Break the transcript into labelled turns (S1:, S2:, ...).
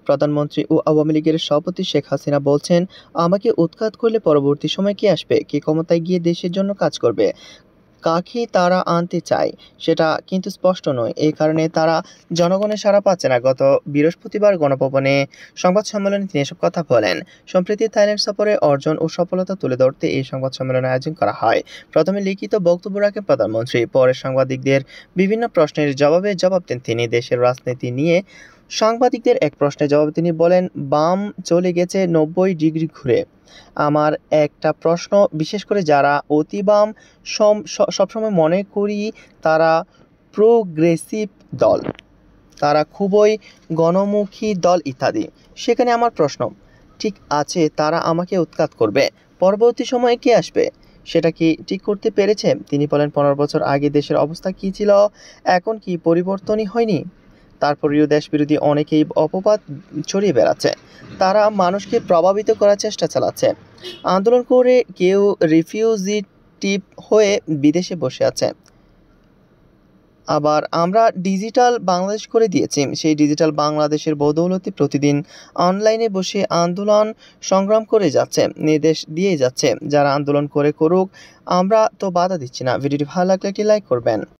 S1: প্রধানমন্ত্রী ও আওয়ামী লীগের সভাপতি শেখ হাসিনা বলছেন, আমাকে উৎখাত করলে পরবর্তী সময় কে আসবে, কে ক্ষমতায় গিয়ে দেশের জন্য কাজ করবে, কাকে তারা আনতে চায় সেটা কিন্তু স্পষ্ট নয়। এই কারণে তারা জনগণের সাড়া পাচ্ছে না। গত বৃহস্পতিবার গণভবনে সংবাদ সম্মেলনে তিনি এসব কথা বলেন। সম্প্রতি থাইল্যান্ড সফরে অর্জন ও সফলতা তুলে ধরতে এই সংবাদ সম্মেলনের আয়োজন করা হয়। প্রথমে লিখিত বক্তব্য রাখেন প্রধানমন্ত্রী, পরে সাংবাদিকদের বিভিন্ন প্রশ্নের জবাব দেন তিনি। দেশের রাজনীতি নিয়ে সাংবাদিকদের এক প্রশ্নের জবাবে তিনি বলেন, বাম চলে গেছে 90 ডিগ্রি ঘুরে। আমার একটা প্রশ্ন, বিশেষ করে যারা অতি বাম, সবসময় মনে করি তারা প্রোগ্রেসিভ দল, তারা খুবই গণমুখী দল ইত্যাদি। সেখানে আমার প্রশ্ন, ঠিক আছে, তারা আমাকে উৎখাত করবে, পরবর্তী সময়ে কে আসবে সেটা কি ঠিক করতে পেরেছে? তিনি বলেন, 15 বছর আগে দেশের অবস্থা কী ছিল, এখন কি পরিবর্তনই হয়নি? তারপরেও দেশবিরোধী অনেকেই অপবাদ ছড়িয়ে বেড়াচ্ছে। তারা মানুষকে প্রভাবিত করার চেষ্টা চালাচ্ছে। আন্দোলন করে কেউ রিফিউজিটিভ হয়ে বিদেশে বসে আছে। আবার আমরা ডিজিটাল বাংলাদেশ করে দিয়েছি। সেই ডিজিটাল বাংলাদেশের বদৌলতে প্রতিদিন অনলাইনে বসে আন্দোলন সংগ্রাম করে যাচ্ছে, নির্দেশ দিয়ে যাচ্ছে। যারা আন্দোলন করুক, আমরা তো বাধা দিচ্ছি না। ভিডিওটি ভালো লাগলে একটি লাইক করবেন।